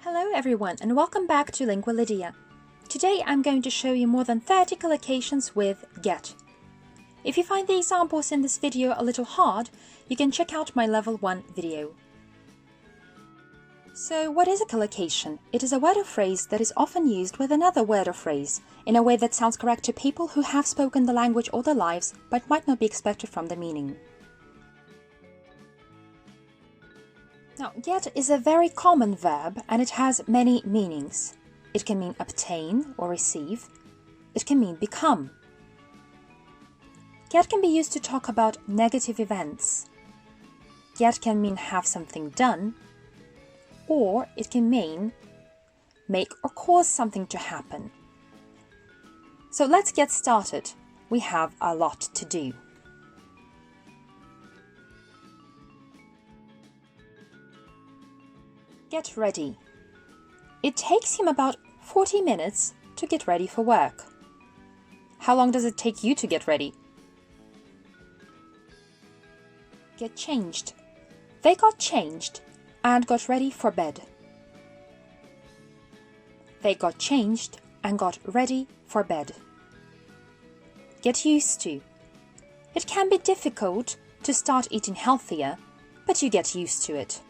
Hello everyone and welcome back to Lingua Lidiya. Today I'm going to show you more than 30 collocations with get. If you find the examples in this video a little hard, you can check out my level 1 video. So what is a collocation? It is a word or phrase that is often used with another word or phrase in a way that sounds correct to people who have spoken the language all their lives but might not be expected from the meaning. Now, get is a very common verb and it has many meanings. It can mean obtain or receive. It can mean become. Get can be used to talk about negative events. Get can mean have something done, or it can mean make or cause something to happen. So let's get started. We have a lot to do. Get ready. It takes him about 40 minutes to get ready for work. How long does it take you to get ready? Get changed. They got changed and got ready for bed. They got changed and got ready for bed. Get used to. It can be difficult to start eating healthier, but you get used to it.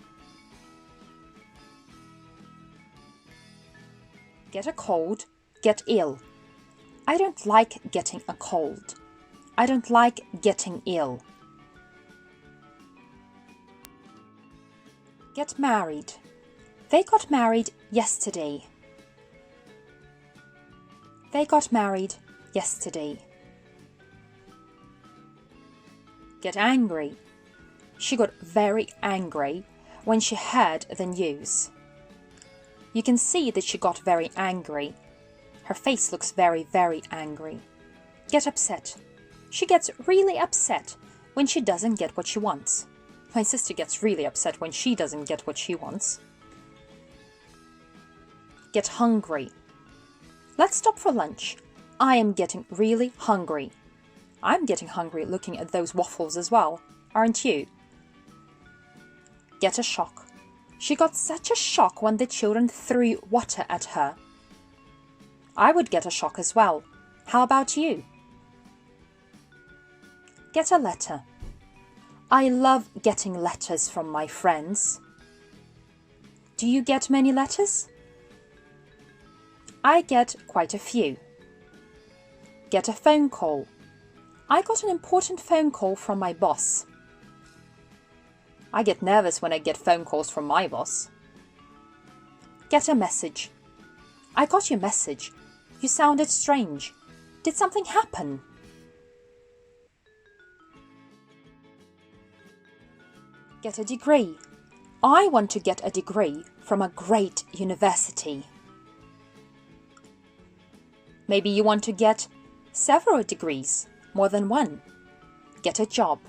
Get a cold, get ill. I don't like getting a cold. I don't like getting ill. Get married. They got married yesterday. They got married yesterday. Get angry. She got very angry when she heard the news. You can see that she got very angry. Her face looks very, very angry. Get upset. She gets really upset when she doesn't get what she wants. My sister gets really upset when she doesn't get what she wants. Get hungry. Let's stop for lunch. I am getting really hungry. I'm getting hungry looking at those waffles as well, aren't you? Get a shock. She got such a shock when the children threw water at her. I would get a shock as well. How about you? Get a letter. I love getting letters from my friends. Do you get many letters? I get quite a few. Get a phone call. I got an important phone call from my boss. I get nervous when I get phone calls from my boss. Get a message. I got your message. You sounded strange. Did something happen? Get a degree. I want to get a degree from a great university. Maybe you want to get several degrees, more than one. Get a job.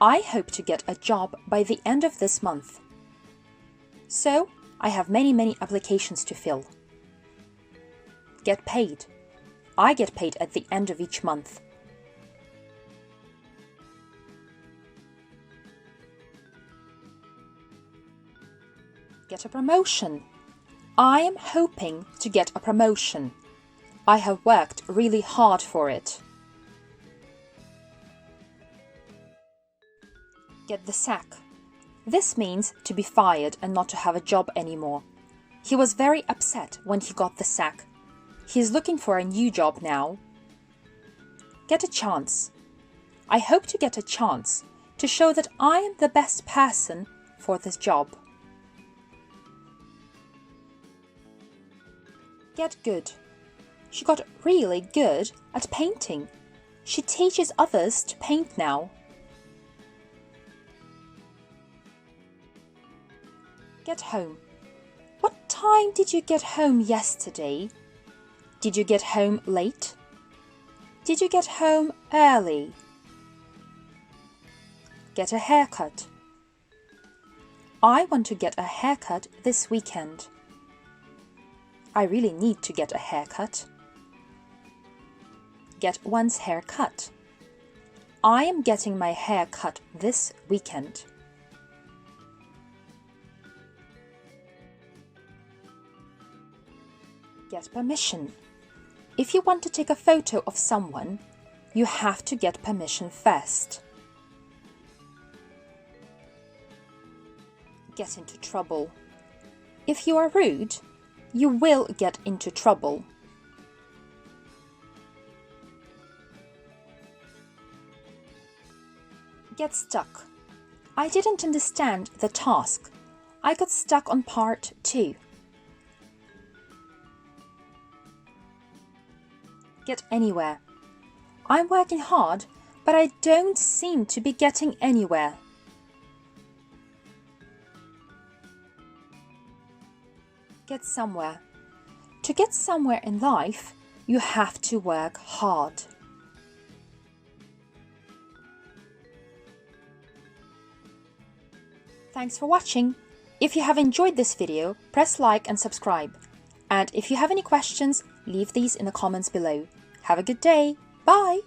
I hope to get a job by the end of this month. So, I have many applications to fill. Get paid. I get paid at the end of each month. Get a promotion. I am hoping to get a promotion. I have worked really hard for it. Get the sack. This means to be fired and not to have a job anymore. He was very upset when he got the sack. He is looking for a new job now. Get a chance. I hope to get a chance to show that I am the best person for this job. Get good. She got really good at painting. She teaches others to paint now. Get home. What time did you get home yesterday? Did you get home late? Did you get home early? Get a haircut. I want to get a haircut this weekend. I really need to get a haircut. Get one's hair cut. I am getting my hair cut this weekend. Get permission. If you want to take a photo of someone, you have to get permission first. Get into trouble. If you are rude, you will get into trouble. Get stuck. I didn't understand the task. I got stuck on part 2. Get anywhere. I'm working hard, but I don't seem to be getting anywhere. Get somewhere. To get somewhere in life, you have to work hard. Thanks for watching. If you have enjoyed this video, press like and subscribe. And if you have any questions, leave these in the comments below. Have a good day. Bye!